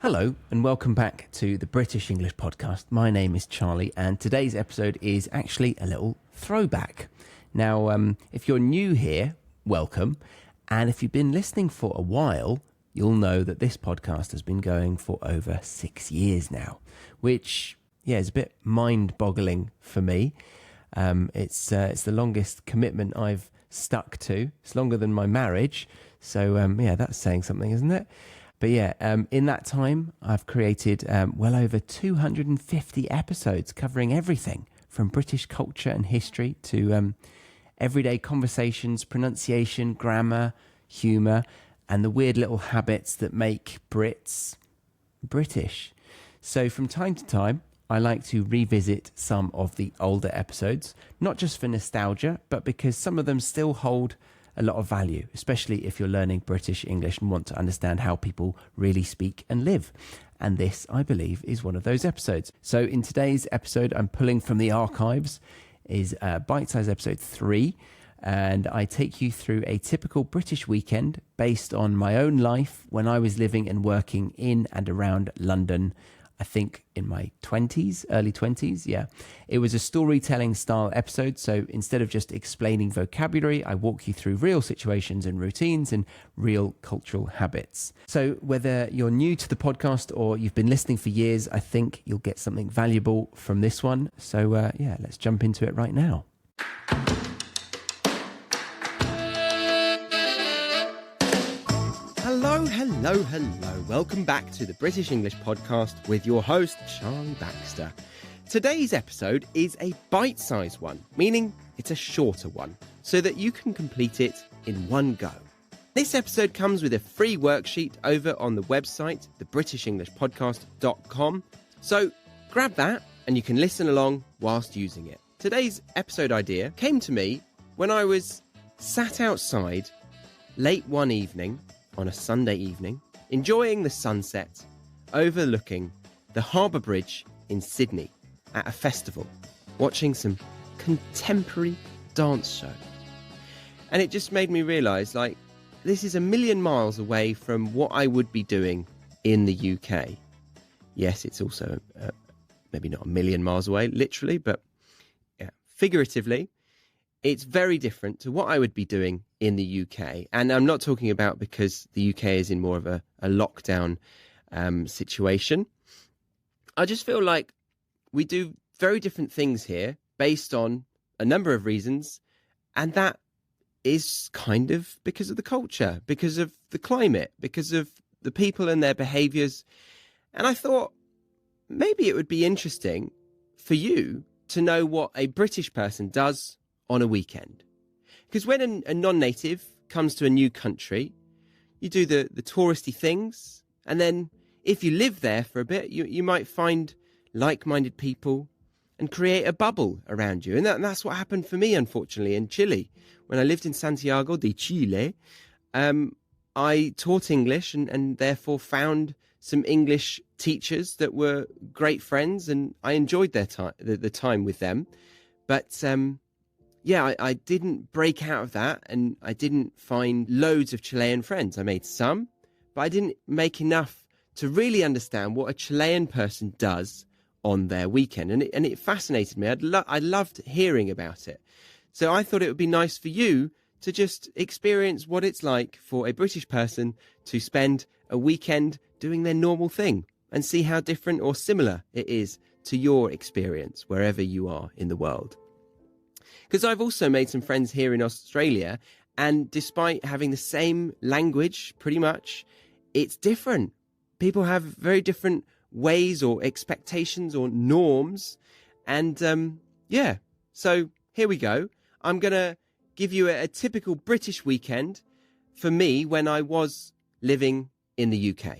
Hello and welcome back to the British English podcast. My name is Charlie and today's episode is actually a little throwback. Now, if you're new here, welcome. And if you've been listening for a while, you'll know that this podcast has been going for over 6 years now, which, is a bit mind-boggling for me. It's the longest commitment I've stuck to. It's longer than my marriage. So, that's saying something, isn't it? But in that time, I've created well over 250 episodes covering everything from British culture and history to everyday conversations, pronunciation, grammar, humour, and the weird little habits that make Brits British. So from time to time, I like to revisit some of the older episodes, not just for nostalgia, but because some of them still hold a lot of value, especially if you're learning British English and want to understand how people really speak and live. And this, I believe, is one of those episodes. So in today's episode, I'm pulling from the archives, is Bite Size episode 3. And I take you through a typical British weekend based on my own life when I was living and working in and around London, I think in my 20s, early 20s, It was a storytelling style episode, so instead of just explaining vocabulary, I walk you through real situations and routines and real cultural habits. So whether you're new to the podcast or you've been listening for years, I think you'll get something valuable from this one. So let's jump into it right now. Hello. Welcome back to the British English podcast with your host, Charlie Baxter. Today's episode is a bite-sized one, meaning it's a shorter one, so that you can complete it in one go. This episode comes with a free worksheet over on the website, thebritishenglishpodcast.com. So grab that and you can listen along whilst using it. Today's episode idea came to me when I was sat outside late one evening on a Sunday evening, enjoying the sunset, overlooking the Harbour Bridge in Sydney at a festival, watching some contemporary dance show. And it just made me realise, this is a million miles away from what I would be doing in the UK. Yes, it's also maybe not a million miles away, literally, but figuratively, it's very different to what I would be doing in the UK. And I'm not talking about because the UK is in more of a lockdown situation. I just feel like we do very different things here based on a number of reasons. And that is kind of because of the culture, because of the climate, because of the people and their behaviours. And I thought maybe it would be interesting for you to know what a British person does on a weekend. Because when a non-native comes to a new country, you do the touristy things, and then if you live there for a bit, you might find like-minded people and create a bubble around you. And that's what happened for me, unfortunately, in Chile. When I lived in Santiago de Chile, I taught English and therefore found some English teachers that were great friends, and I enjoyed their time, the time with them. But I didn't break out of that, and I didn't find loads of Chilean friends. I made some, but I didn't make enough to really understand what a Chilean person does on their weekend. And it fascinated me. I loved hearing about it. So I thought it would be nice for you to just experience what it's like for a British person to spend a weekend doing their normal thing and see how different or similar it is to your experience wherever you are in the world. Because I've also made some friends here in Australia, and despite having the same language, pretty much, it's different. People have very different ways or expectations or norms. And so here we go. I'm going to give you a typical British weekend for me when I was living in the UK.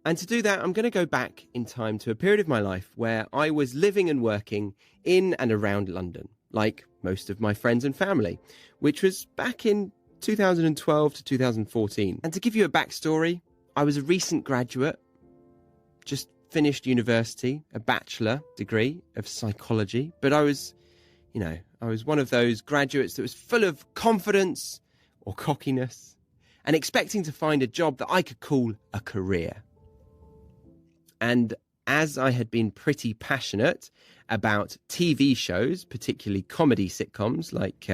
And to do that, I'm going to go back in time to a period of my life where I was living and working in and around London, like most of my friends and family, which was back in 2012 to 2014. And to give you a backstory, I was a recent graduate, just finished university, a bachelor degree of psychology, but I was one of those graduates that was full of confidence or cockiness and expecting to find a job that I could call a career. And as I had been pretty passionate about TV shows, particularly comedy sitcoms like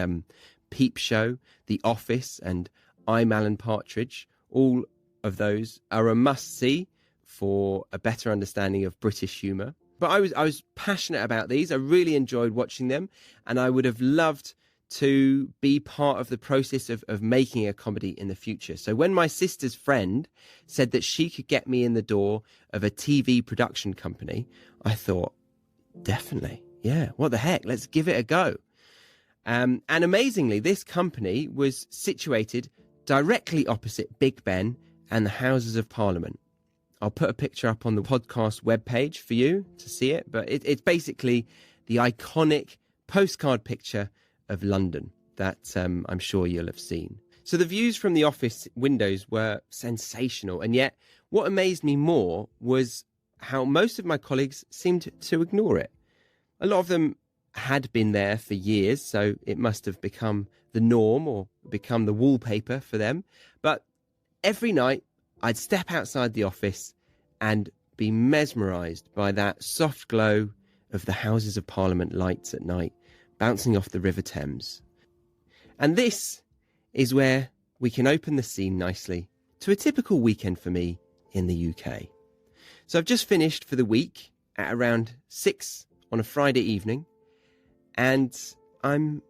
Peep Show, The Office, and I'm Alan Partridge, all of those are a must-see for a better understanding of British humour. But I was passionate about these. I really enjoyed watching them, and I would have loved to be part of the process of making a comedy in the future. So when my sister's friend said that she could get me in the door of a TV production company, I thought, definitely, yeah, what the heck, let's give it a go. And amazingly, this company was situated directly opposite Big Ben and the Houses of Parliament. I'll put a picture up on the podcast webpage for you to see it, but it's basically the iconic postcard picture of London that I'm sure you'll have seen. So the views from the office windows were sensational, and yet what amazed me more was how most of my colleagues seemed to ignore it. A lot of them had been there for years, so it must have become the norm or become the wallpaper for them. But every night I'd step outside the office and be mesmerised by that soft glow of the Houses of Parliament lights at night, bouncing off the River Thames. And this is where we can open the scene nicely to a typical weekend for me in the UK. So I've just finished for the week at around 6 on a Friday evening, and I'm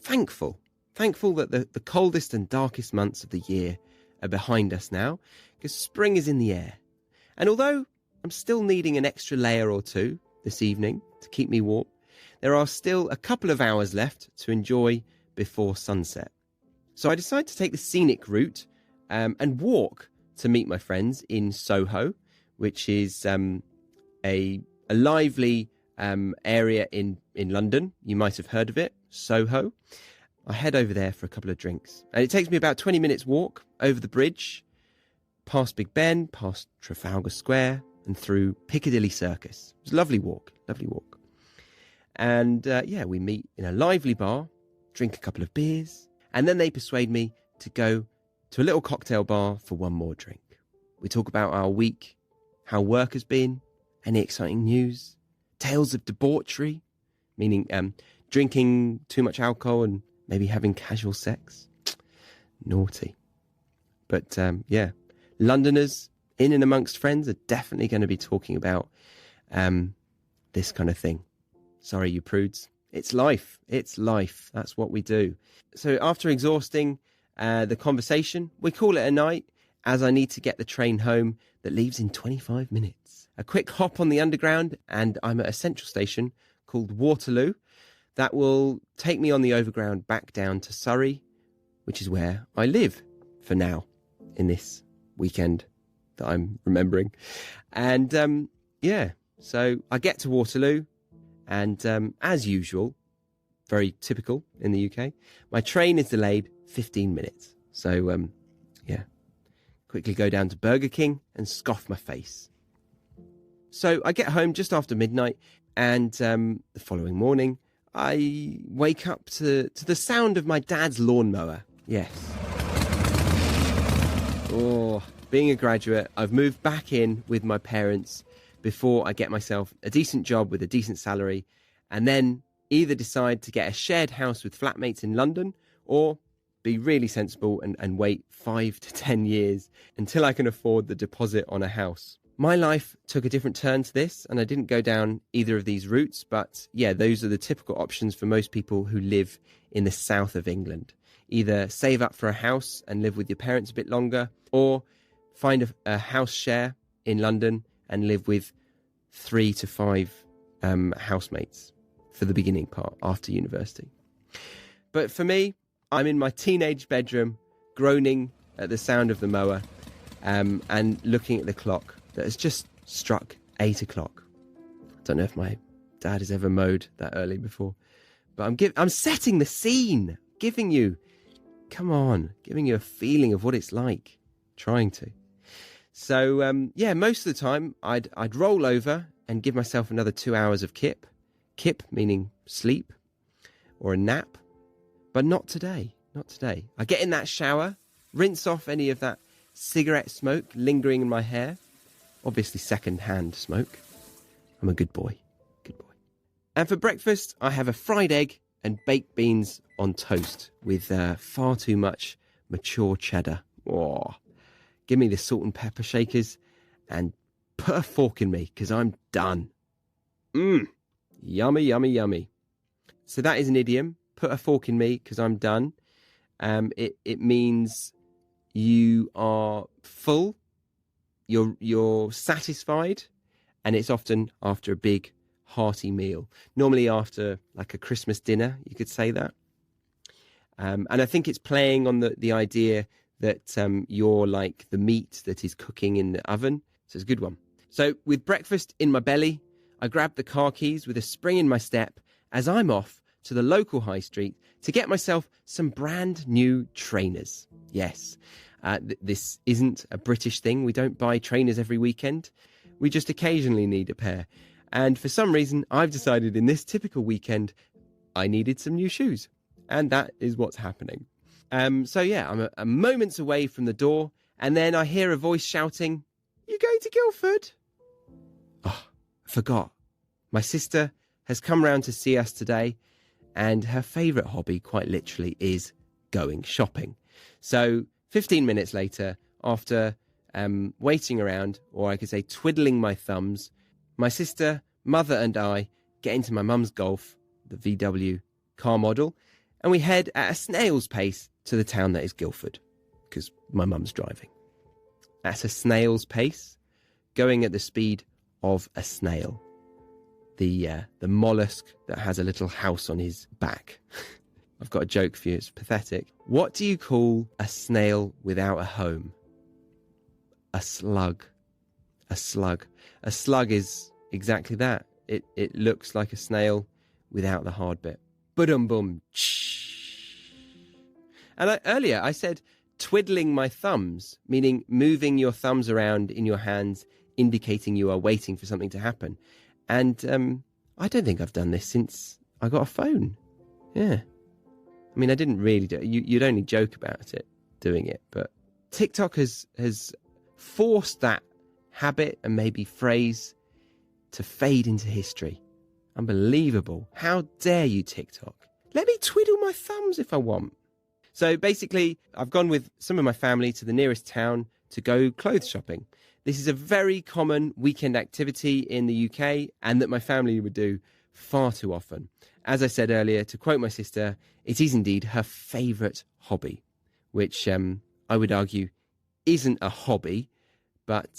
thankful that the coldest and darkest months of the year are behind us now, because spring is in the air. And although I'm still needing an extra layer or two this evening to keep me warm, there are still a couple of hours left to enjoy before sunset. So I decided to take the scenic route and walk to meet my friends in Soho, which is a lively area in London. You might have heard of it, Soho. I head over there for a couple of drinks. And it takes me about 20 minutes walk over the bridge, past Big Ben, past Trafalgar Square, and through Piccadilly Circus. It was a lovely walk, lovely walk. And we meet in a lively bar, drink a couple of beers, and then they persuade me to go to a little cocktail bar for one more drink. We talk about our week, how work has been, any exciting news, tales of debauchery, meaning drinking too much alcohol and maybe having casual sex. Naughty. But Londoners in and amongst friends are definitely going to be talking about this kind of thing. Sorry, you prudes. It's life. It's life. That's what we do. So after exhausting the conversation, we call it a night, as I need to get the train home that leaves in 25 minutes. A quick hop on the underground and I'm at a central station called Waterloo that will take me on the overground back down to Surrey, which is where I live for now in this weekend that I'm remembering. And so I get to Waterloo. And as usual, very typical in the UK, my train is delayed 15 minutes. So, quickly go down to Burger King and scoff my face. So I get home just after midnight, and the following morning, I wake up to the sound of my dad's lawnmower. Yes. Oh, being a graduate, I've moved back in with my parents before I get myself a decent job with a decent salary, and then either decide to get a shared house with flatmates in London or be really sensible and wait 5 to 10 years until I can afford the deposit on a house. My life took a different turn to this, and I didn't go down either of these routes, but yeah, those are the typical options for most people who live in the south of England. Either save up for a house and live with your parents a bit longer, or find a house share in London and live with 3 to 5 housemates for the beginning part after university. But for me, I'm in my teenage bedroom, groaning at the sound of the mower, and looking at the clock that has just struck 8 o'clock. I don't know if my dad has ever mowed that early before, but I'm setting the scene, giving you a feeling of what it's like, trying to. So, most of the time I'd roll over and give myself another 2 hours of kip meaning sleep or a nap, but not today. I get in that shower, rinse off any of that cigarette smoke lingering in my hair obviously second-hand smoke. I'm a good boy. Good boy. And for breakfast, I have a fried egg and baked beans on toast with far too much mature cheddar. Oh, give me the salt and pepper shakers and put a fork in me because I'm done. Yummy, yummy, yummy. So that is an idiom. Put a fork in me because I'm done. It means you are full, you're satisfied, and it's often after a big hearty meal. Normally after like a Christmas dinner, you could say that. And I think it's playing on the idea that you're like the meat that is cooking in the oven. So it's a good one. So with breakfast in my belly, I grab the car keys with a spring in my step as I'm off to the local high street to get myself some brand new trainers. Yes, this isn't a British thing. We don't buy trainers every weekend. We just occasionally need a pair. And for some reason, I've decided in this typical weekend, I needed some new shoes. And that is what's happening. So yeah, I'm a moments away from the door, and then I hear a voice shouting, "You going to Guildford?" Oh, I forgot. My sister has come round to see us today, and her favourite hobby, quite literally, is going shopping. So 15 minutes later, after waiting around, or I could say twiddling my thumbs, my sister, mother and I get into my mum's Golf, the VW car model, and we head at a snail's pace to the town that is Guildford, because my mum's driving. At a snail's pace, going at the speed of a snail. The mollusk that has a little house on his back. I've got a joke for you, it's pathetic. What do you call a snail without a home? A slug. A slug. A slug is exactly that. It looks like a snail without the hard bit. Ba-dum-bum. And earlier I said twiddling my thumbs, meaning moving your thumbs around in your hands, indicating you are waiting for something to happen. And I don't think I've done this since I got a phone. Yeah. I mean, I didn't really do it. You'd only joke about it, doing it. But TikTok has forced that habit and maybe phrase to fade into history. Unbelievable. How dare you, TikTok? Let me twiddle my thumbs if I want. So basically, I've gone with some of my family to the nearest town to go clothes shopping. This is a very common weekend activity in the UK and that my family would do far too often. As I said earlier, to quote my sister, it is indeed her favourite hobby, which I would argue isn't a hobby, but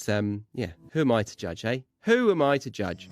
yeah, who am I to judge, eh? Who am I to judge?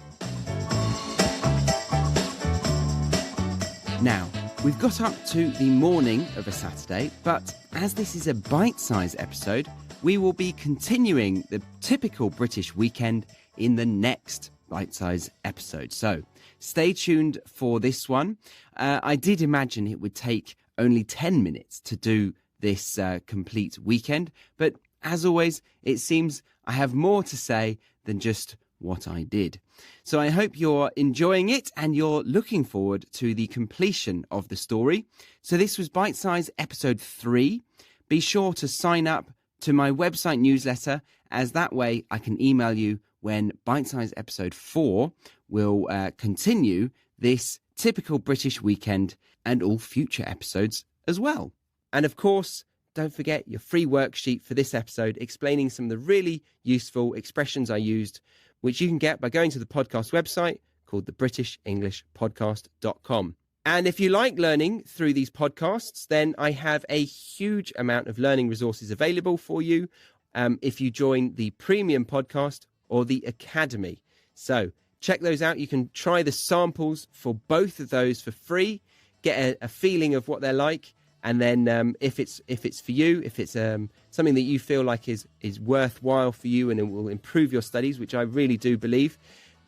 Now, we've got up to the morning of a Saturday, but as this is a bite-sized episode, we will be continuing the typical British weekend in the next bite-sized episode. So stay tuned for this one. I did imagine it would take only 10 minutes to do this complete weekend, but as always, it seems I have more to say than just what I did. So I hope you're enjoying it and you're looking forward to the completion of the story. So this was Bite Size episode 3. Be sure to sign up to my website newsletter, as that way I can email you when Bite Size episode 4 will continue this typical British weekend and all future episodes as well. And of course, don't forget your free worksheet for this episode explaining some of the really useful expressions I used, which you can get by going to the podcast website called thebritishenglishpodcast.com. And if you like learning through these podcasts, then I have a huge amount of learning resources available for you if you join the Premium Podcast or the Academy. So check those out. You can try the samples for both of those for free, get a feeling of what they're like. And then if it's for you, if it's something that you feel like is worthwhile for you and it will improve your studies, which I really do believe,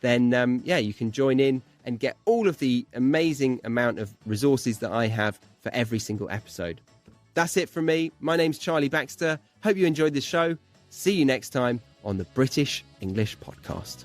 then yeah, you can join in and get all of the amazing amount of resources that I have for every single episode. That's it from me. My name's Charlie Baxter. Hope you enjoyed this show. See you next time on the British English Podcast.